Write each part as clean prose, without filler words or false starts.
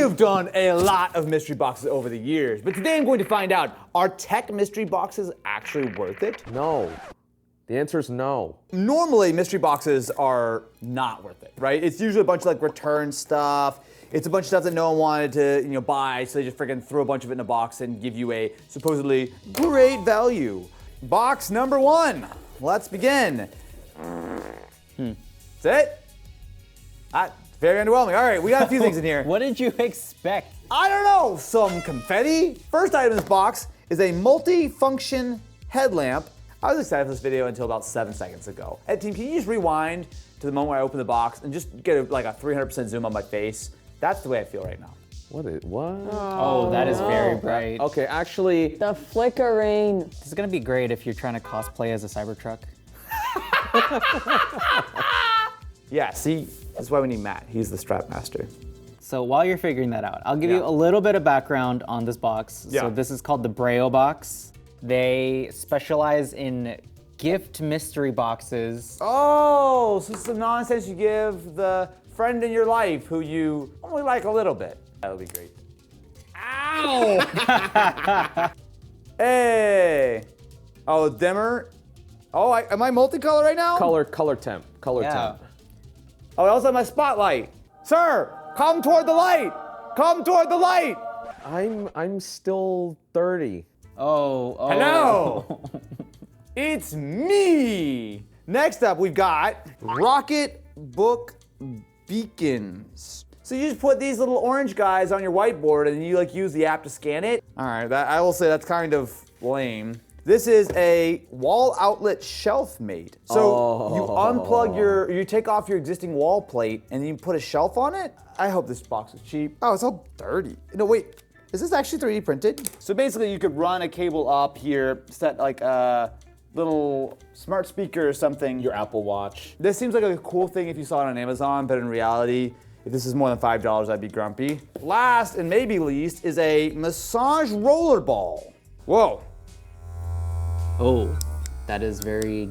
have done a lot of mystery boxes over the years, but today I'm going to find out, are tech mystery boxes actually worth it? No. The answer is no. Normally, mystery boxes are not worth it, right? It's usually a bunch of like return stuff. It's a bunch of stuff that no one wanted to, buy, so they just freaking throw a bunch of it in a box and give you a supposedly great value. Box number 1. Let's begin. That's it? Very underwhelming. All right, we got a few things in here. What did you expect? I don't know, some confetti. First item in this box is a multi-function headlamp. I was excited for this video until about 7 seconds ago. Ed team, can you just rewind to the moment where I open the box and just get like a 300% zoom on my face? That's the way I feel right now. What? Oh, that is very bright. Okay, actually, The flickering. This is gonna be great if you're trying to cosplay as a Cybertruck. Yeah, see, that's why we need Matt. He's the strap master. So while you're figuring that out, I'll give you a little bit of background on this box. Yeah. So this is called the Breo Box. They specialize in gift mystery boxes. Oh, so it's some nonsense you give the friend in your life who you only like a little bit. That would be great. Ow! Hey! Oh, dimmer. Oh, am I multicolor right now? color temp. Yeah. Oh, I also have my spotlight. Sir, come toward the light. Come toward the light. I'm still 30. Oh. Hello. It's me. Next up, we've got Rocket Book Beacons. So you just put these little orange guys on your whiteboard and you use the app to scan it. All right, I will say that's kind of lame. This is a wall outlet shelf mate. So you unplug you take off your existing wall plate and you put a shelf on it. I hope this box is cheap. Oh, it's all dirty. No, wait, is this actually 3D printed? So basically you could run a cable up here, set like a little smart speaker or something. Your Apple Watch. This seems like a cool thing if you saw it on Amazon, but in reality, if this is more than $5, I'd be grumpy. Last and maybe least is a massage roller ball. Whoa. Oh, that is very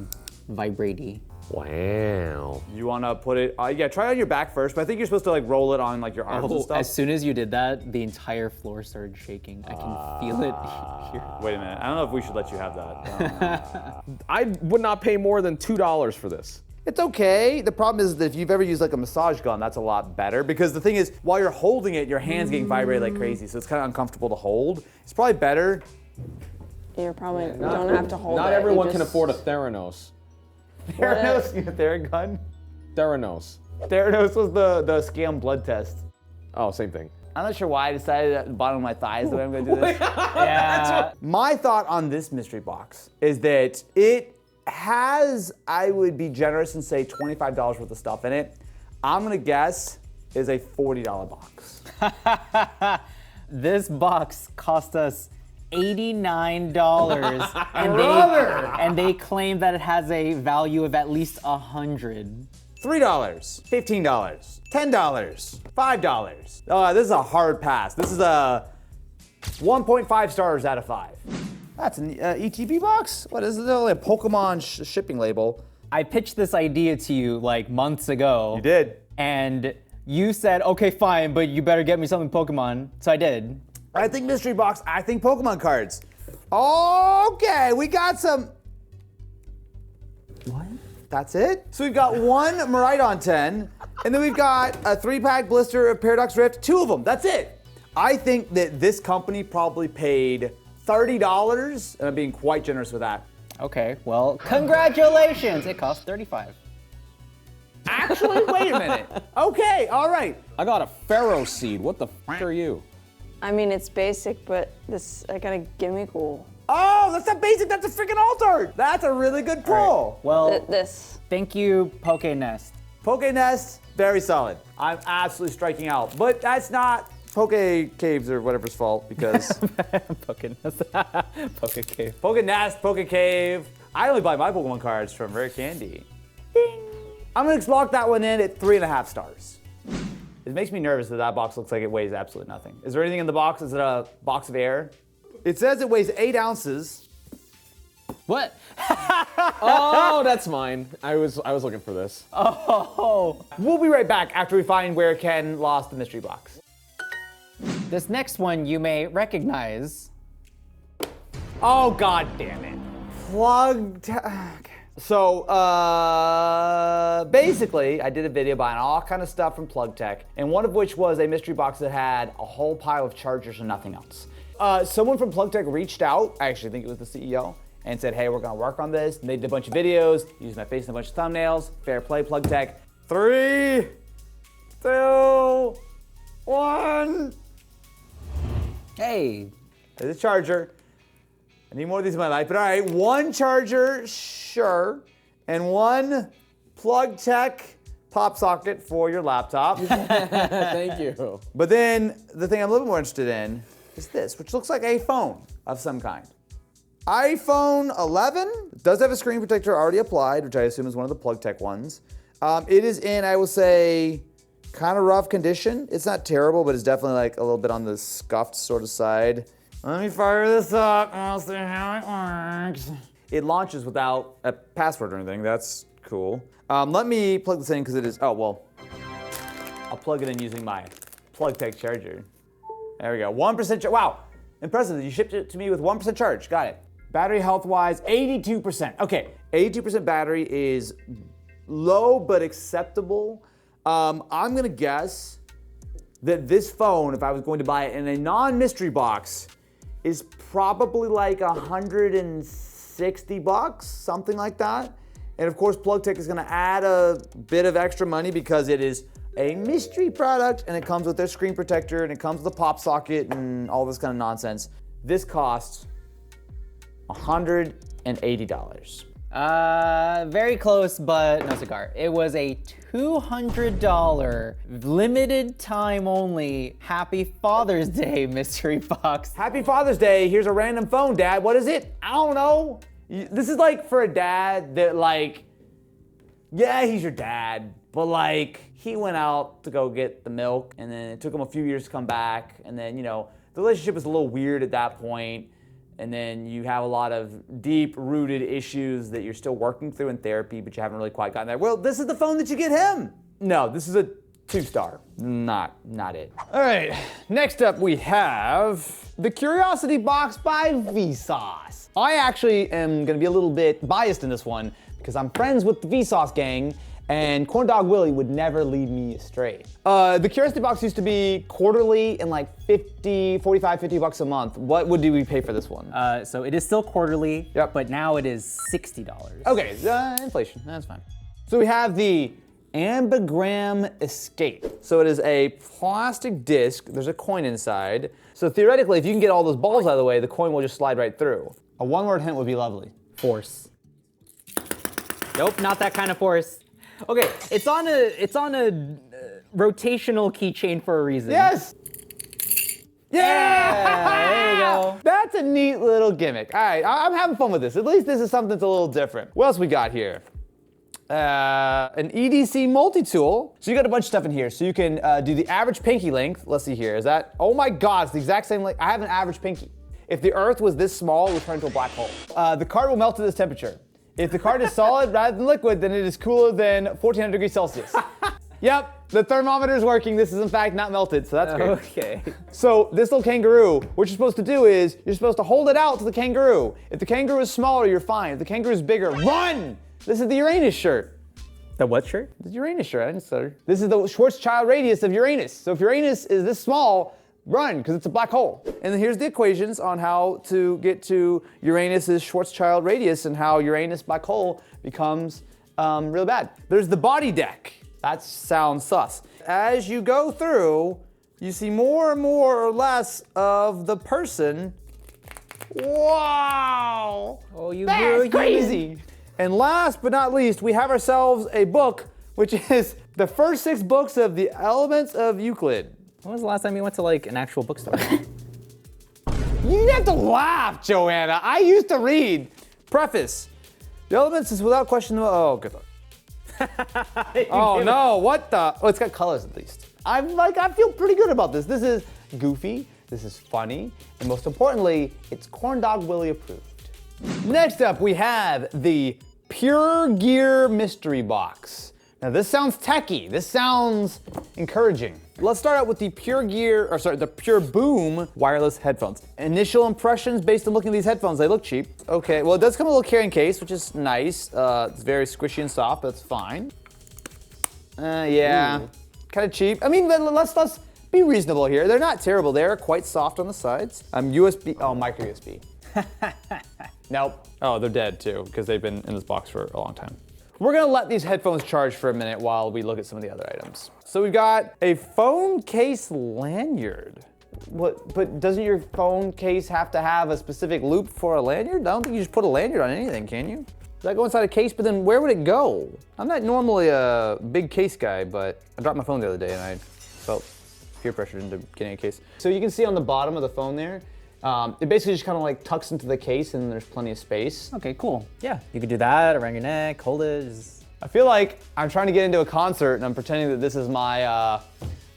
vibraty. Wow. You wanna put it, try it on your back first, but I think you're supposed to roll it on your arms and stuff. As soon as you did that, the entire floor started shaking. I can feel it here. Wait a minute, I don't know if we should let you have that. I would not pay more than $2 for this. It's okay. The problem is that if you've ever used a massage gun, that's a lot better because the thing is, while you're holding it, your hand's getting vibrated like crazy, so it's kind of uncomfortable to hold. It's probably better. You probably don't have to hold it. Not everyone can afford a Theranos. Theranos, Theragun? Theranos. Theranos was the scam blood test. Oh, same thing. I'm not sure why I decided at the bottom of my thighs the way I'm gonna do this. Yeah. My thought on this mystery box is that it has, I would be generous and say $25 worth of stuff in it. I'm gonna guess is a $40 box. This box cost us $89, and they claim that it has a value of at least $100. $3, $15, $10, $5. Oh, this is a hard pass. This is a 1.5 stars out of 5. That's an ETB box? What is it? Only a Pokemon shipping label. I pitched this idea to you months ago. You did. And you said, okay, fine, but you better get me something Pokemon. So I did. I think mystery box, I think Pokemon cards. Okay, we got some. What? That's it? So we've got one Miraidon 10, and then we've got a 3-pack blister of Paradox Rift, 2 of them, that's it. I think that this company probably paid $30, and I'm being quite generous with that. Okay, well, congratulations. It cost $35. Actually, wait a minute. Okay, all right. I got a Pharaoh seed. What the f are you? I mean, it's basic, but this, I got a gimme cool. Oh, that's not basic, that's a freaking altar. That's a really good pull. Well, This. thank you, Poke Nest. Poke Nest, very solid. I'm absolutely striking out, but that's not Poke Caves or whatever's fault because Poke Nest. Poke Cave. Poke Nest, Poke Cave. I only buy my Pokemon cards from Rare Candy. Ding. I'm gonna lock that one in at 3.5 stars. It makes me nervous that that box looks like it weighs absolutely nothing. Is there anything in the box? Is it a box of air? It says it weighs 8 ounces. What? Oh, that's mine. I was looking for this. Oh. We'll be right back after we find where Ken lost the mystery box. This next one you may recognize. Oh, god damn it. So, basically, I did a video buying all kind of stuff from Plug Tech, and one of which was a mystery box that had a whole pile of chargers and nothing else. Someone from Plug Tech reached out, I actually think it was the CEO, and said, hey, we're gonna work on this. And they did a bunch of videos, used my face in a bunch of thumbnails. Fair play, Plug Tech. 3, 2, 1. Hey, There's a charger. I need more of these in my life, but all right, 1 charger, sure, and 1 Plug Tech pop socket for your laptop. Thank you. But then the thing I'm a little more interested in is this, which looks like a phone of some kind. iPhone 11 does have a screen protector already applied, which I assume is one of the Plug Tech ones. It is in, I will say, kind of rough condition. It's not terrible, but it's definitely like a little bit on the scuffed sort of side. Let me fire this up and I'll see how it works. It launches without a password or anything. That's cool. Let me plug this in because it is, oh, well, I'll plug it in using my Plug Tech charger. There we go, 1% charge. Wow, impressive. You shipped it to me with 1% charge. Got it. Battery health-wise, 82%. Okay, 82% battery is low but acceptable. I'm gonna guess that this phone, if I was going to buy it in a non-mystery box, is probably like $160, something like that. And of course, Plug Tech is gonna add a bit of extra money because it is a mystery product and it comes with their screen protector and it comes with a pop socket and all this kind of nonsense. This costs $180. Very close, but no cigar. It was a $200 limited time only Happy Father's Day mystery box. Happy Father's Day, here's a random phone, Dad. What is it? I don't know. This is like for a dad that like, yeah, he's your dad, but like he went out to go get the milk and then it took him a few years to come back. And then, you know, the relationship was a little weird at that point. And then you have a lot of deep-rooted issues that you're still working through in therapy, but you haven't really quite gotten there. Well, this is the phone that you get him. No, this is a 2-star. Not it. All right, next up we have the Curiosity Box by Vsauce. I actually am gonna be a little bit biased in this one because I'm friends with the Vsauce gang, and Corn Dog Willie would never lead me astray. The Curiosity Box used to be quarterly and like 45, 50 bucks a month. What would we pay for this one? So it is still quarterly, Yep. but now it is $60. Okay, inflation, that's fine. So we have the Ambigram Escape. So it is a plastic disc, there's a coin inside. So theoretically, if you can get all those balls out of the way, the coin will just slide right through. A 1-word hint would be lovely. Force. Nope, not that kind of force. Okay, it's on a rotational keychain for a reason. Yes! Yeah! There you go. That's a neat little gimmick. All right, I'm having fun with this. At least this is something that's a little different. What else we got here? An EDC multi-tool. So you got a bunch of stuff in here. So you can do the average pinky length. Let's see here. Is that, oh my God, it's the exact same length. I have an average pinky. If the Earth was this small, it would turn into a black hole. The card will melt to this temperature. If the card is solid rather than liquid, then it is cooler than 1400 degrees Celsius. Yep, the thermometer is working. This is in fact not melted, so that's great. Okay. So this little kangaroo, what you're supposed to do is, you're supposed to hold it out to the kangaroo. If the kangaroo is smaller, you're fine. If the kangaroo is bigger, run! This is the Uranus shirt. The what shirt? The Uranus shirt, I didn't stutter. This is the Schwarzschild radius of Uranus. So if Uranus is this small, run, because it's a black hole. And then here's the equations on how to get to Uranus's Schwarzschild radius and how Uranus black hole becomes real bad. There's the body deck. That sounds sus. As you go through, you see more and more or less of the person. Wow! Oh, you That's crazy! And last but not least, we have ourselves a book, which is the first 6 books of the Elements of Euclid. When was the last time you went to like an actual bookstore? You didn't have to laugh, Joanna. I used to read. Preface. The Elements is without question. Oh, good luck. Oh no, what the? Oh, it's got colors at least. I feel pretty good about this. This is goofy, this is funny, and most importantly, it's Corn Dog Willie approved. Next up, we have the PureGear Mystery Box. Now this sounds techy, this sounds encouraging. Let's start out with the the Pure Boom wireless headphones. Initial impressions based on looking at these headphones, they look cheap. Okay, well it does come with a little carrying case, which is nice. It's very squishy and soft, that's fine. Yeah, kind of cheap. I mean, let's be reasonable here. They're not terrible. They're quite soft on the sides. USB, micro USB. Nope. Oh, they're dead too, because they've been in this box for a long time. We're gonna let these headphones charge for a minute while we look at some of the other items. So we've got a phone case lanyard. What? But doesn't your phone case have to have a specific loop for a lanyard? I don't think you just put a lanyard on anything, can you? Does that go inside a case, but then where would it go? I'm not normally a big case guy, but I dropped my phone the other day and I felt peer pressure into getting a case. So you can see on the bottom of the phone there, it basically just kind of like tucks into the case and there's plenty of space. Okay, cool. Yeah, you could do that around your neck, hold it. I feel like I'm trying to get into a concert and I'm pretending that this is my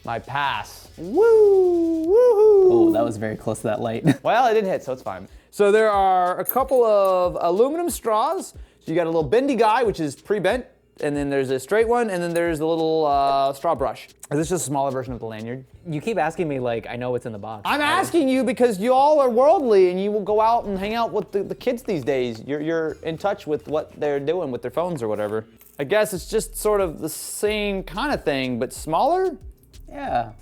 my pass. Woo! Woohoo! Oh, that was very close to that light. Well, it didn't hit, so it's fine. So there are a couple of aluminum straws. So you got a little bendy guy, which is pre-bent, and then there's a straight one, and then there's the little straw brush. Is this just a smaller version of the lanyard? You keep asking me like I know what's in the box. I'm asking you because you all are worldly and you will go out and hang out with the kids these days. You're in touch with what they're doing with their phones or whatever. I guess it's just sort of the same kind of thing, but smaller? Yeah.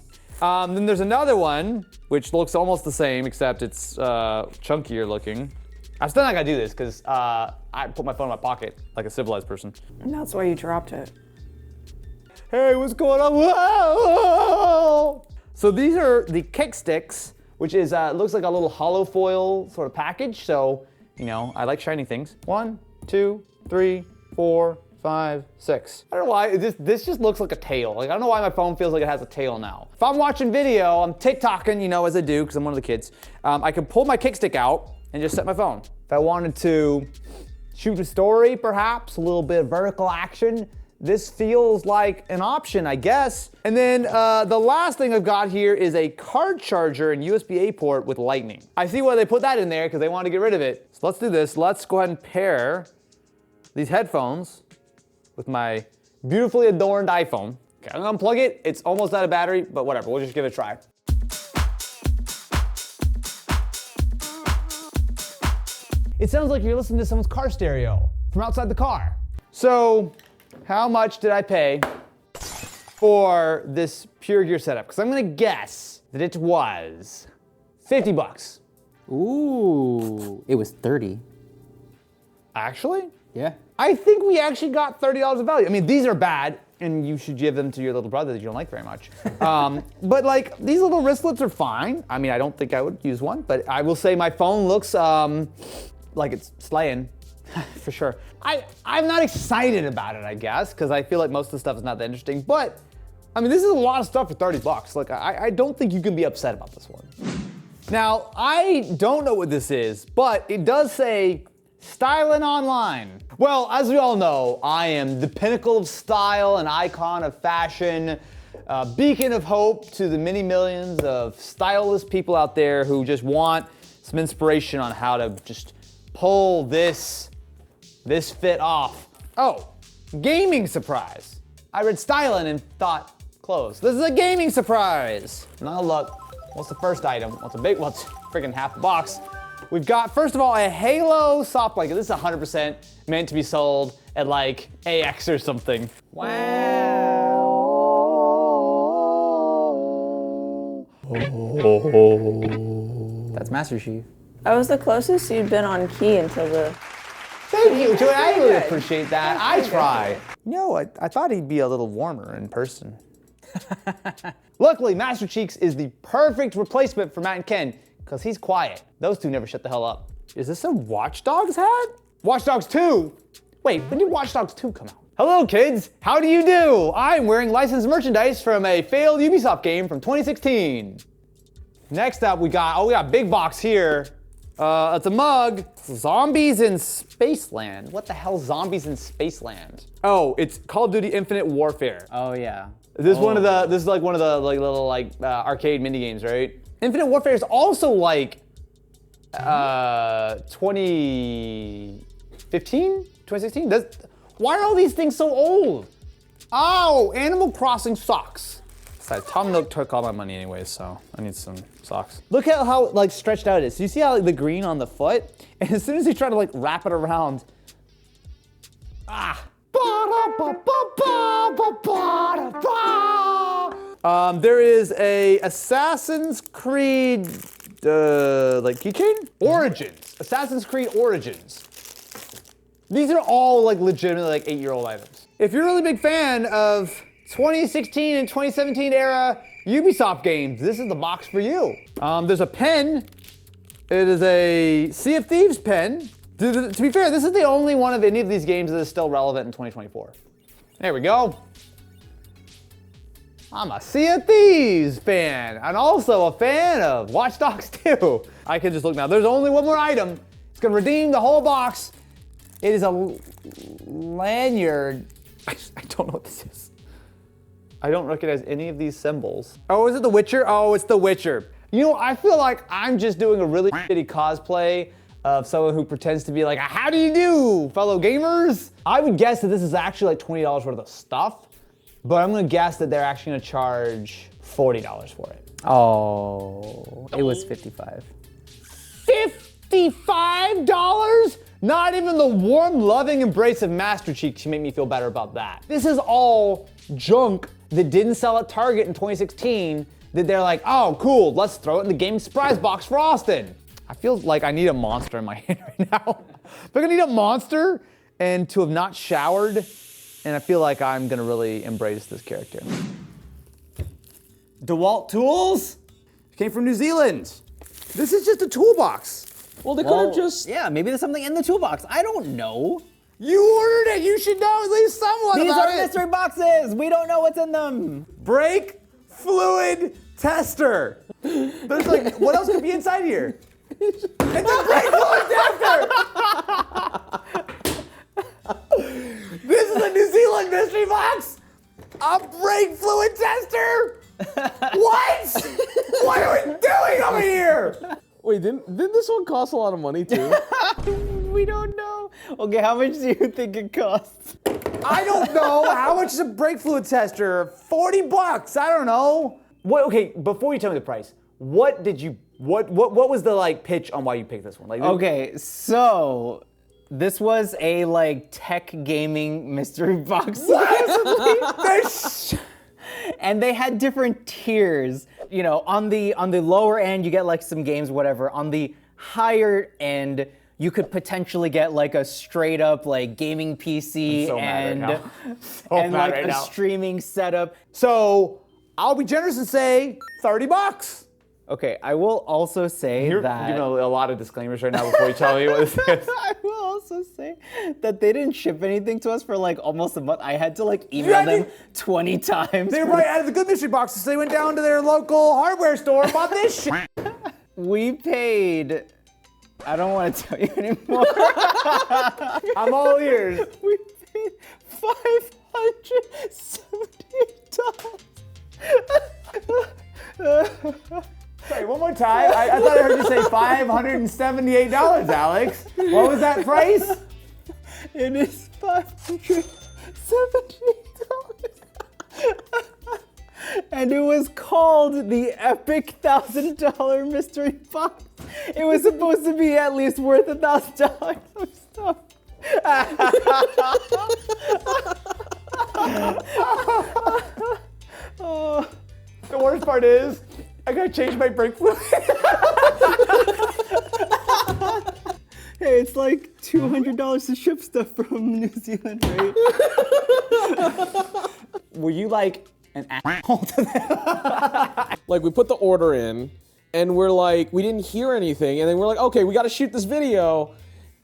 Then there's another one, which looks almost the same, except it's chunkier looking. I'm still not gonna do this because I put my phone in my pocket like a civilized person. And that's why you dropped it. Hey, what's going on? Whoa! So these are the kick sticks, which is looks like a little hollow foil sort of package. So, you know, I like shiny things. 1, 2, 3, 4, 5, 6. I don't know why, this just looks like a tail. Like, I don't know why my phone feels like it has a tail now. If I'm watching video, I'm TikToking, you know, as I do, because I'm one of the kids, I can pull my kickstick out and just set my phone. If I wanted to shoot a story, perhaps, a little bit of vertical action, this feels like an option, I guess. And then the last thing I've got here is a card charger and USB-A port with lightning. I see why they put that in there, because they want to get rid of it. So let's do this. Let's go ahead and pair these headphones with my beautifully adorned iPhone. Okay, I'm gonna unplug it. It's almost out of battery, but whatever, we'll just give it a try. It sounds like you're listening to someone's car stereo from outside the car. So, how much did I pay for this PureGear setup? Because I'm gonna guess that it was 50 bucks. Ooh, it was 30. Actually? Yeah. I think we actually got $30 of value. I mean, these are bad, and you should give them to your little brother that you don't like very much. But like, these little wristlets are fine. I mean, I don't think I would use one, but I will say my phone looks like it's slaying, for sure. I'm not excited about it, I guess, because I feel like most of the stuff is not that interesting, but I mean, this is a lot of stuff for 30 bucks. Like, I don't think you can be upset about this one. Now, I don't know what this is, but it does say Stylin' Online. Well, as we all know, I am the pinnacle of style, an icon of fashion, a beacon of hope to the many millions of styleless people out there who just want some inspiration on how to just pull this fit off. Oh, gaming surprise. I read Stylin' and thought clothes. This is a gaming surprise. Now look, what's the first item? What's freaking half the box? We've got, first of all, a Halo soft blanket. This is 100% meant to be sold at like AX or something. Wow. That's Master Chief. That was the closest you'd been on key until the... Thank you, Joey. I really appreciate that. I try. No, I thought he'd be a little warmer in person. Luckily, Master Cheeks is the perfect replacement for Matt and Ken, because he's quiet. Those two never shut the hell up. Is this a Watch Dogs hat? Watch Dogs 2? Wait, when did Watch Dogs 2 come out? Hello kids, how do you do? I'm wearing licensed merchandise from a failed Ubisoft game from 2016. Next up, we got a big box here. It's a mug. Zombies in Spaceland. What the hell, Zombies in Spaceland? Oh, it's Call of Duty Infinite Warfare. Oh yeah. This is like one of the little arcade mini games, right? Infinite Warfare is also like 2015, 2016. Why are all these things so old? Oh, Animal Crossing sucks. Besides, Tom Nook took all my money anyways, so I need some socks. Look at how like stretched out it is. So you see how like, the green on the foot? And as soon as you try to like wrap it around, there is a Assassin's Creed like keychain? Origins. Assassin's Creed Origins. These are all like legitimately like 8-year-old items. If you're a really big fan of 2016 and 2017 era Ubisoft games, this is the box for you. There's a pen. It is a Sea of Thieves pen. To be fair, this is the only one of any of these games that is still relevant in 2024. There we go. I'm a Sea of Thieves fan, and also a fan of Watch Dogs 2. I can just look now. There's only one more item. It's gonna redeem the whole box. It is a lanyard. I don't know what this is. I don't recognize any of these symbols. Oh, is it The Witcher? Oh, it's The Witcher. You know, I feel like I'm just doing a really shitty cosplay of someone who pretends to be like, how do you do, fellow gamers? I would guess that this is actually like $20 worth of stuff, but I'm gonna guess that they're actually gonna charge $40 for it. Oh, it was 55. $55? Not even the warm, loving embrace of Master Chief can make me feel better about that. This is all junk that didn't sell at Target in 2016 that they're like, oh, cool, let's throw it in the game surprise box for Austin. I feel like I need a monster in my hand right now. If I'm gonna need a monster and to have not showered, and I feel like I'm gonna really embrace this character. DeWalt Tools? Came from New Zealand. This is just a toolbox. Well, they could have just. Yeah, maybe there's something in the toolbox. I don't know. You ordered it. You should know at least somewhat These about are it. mystery boxes. We don't know what's in them. Brake fluid tester. There's like, what else could be inside here? It's a brake fluid tester. This is a New Zealand mystery box. A brake fluid tester. What? What are we doing over here? Wait, didn't this one cost a lot of money too? We don't know. Okay, how much do you think it costs? I don't know. How much is a brake fluid tester? $40. I don't know. What? Okay, before you tell me the price, what was the like pitch on why you picked this one? Like, Okay, so this was a like tech gaming mystery box. And they had different tiers. You know, on the lower end, you get like some games, whatever. On the higher end, you could potentially get like a straight up like gaming PC and like a streaming setup. So I'll be generous and say $30. Okay, I will also say You're that giving a lot of disclaimers right now before you tell me what this is. I will also say that they didn't ship anything to us for like almost a month. I had to like email them 20 times. They were right out of the good mystery boxes. So they went down to their local hardware store and bought this shit. We paid. I don't want to tell you anymore. I'm all ears. We paid $578. Sorry, one more time. I thought I heard you say $578, Alex. What was that price? It is $578. And it was called the Epic $1,000 Mystery Box. It was supposed to be at least worth $1,000 of stuff. The worst part is, I gotta change my brake fluid. Hey, it's like $200 to ship stuff from New Zealand, right? Were you like an asshole to them? Like, we put the order in, and we're like, we didn't hear anything, and then we're like, okay, we gotta shoot this video.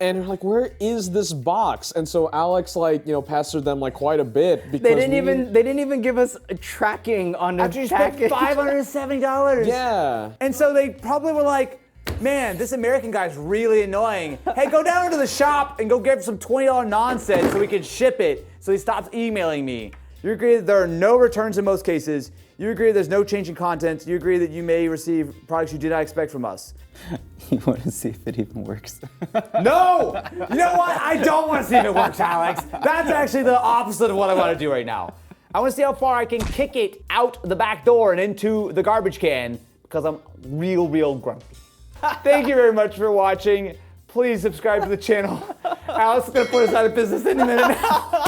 And we're like, where is this box? And so Alex, like, you know, pestered them like quite a bit because They didn't even give us a tracking on a After you spent package. $570. Yeah. And so they probably were like, man, this American guy's really annoying. Hey, go down to the shop and go get some $20 nonsense so we can ship it. So he stops emailing me. You agree that there are no returns in most cases. You agree there's no change in content. You agree that you may receive products you did not expect from us. You want to see if it even works? No! You know what? I don't want to see if it works, Alex. That's actually the opposite of what I want to do right now. I want to see how far I can kick it out the back door and into the garbage can because I'm real grumpy. Thank you very much for watching. Please subscribe to the channel. Alex is going to put us out of business any minute now.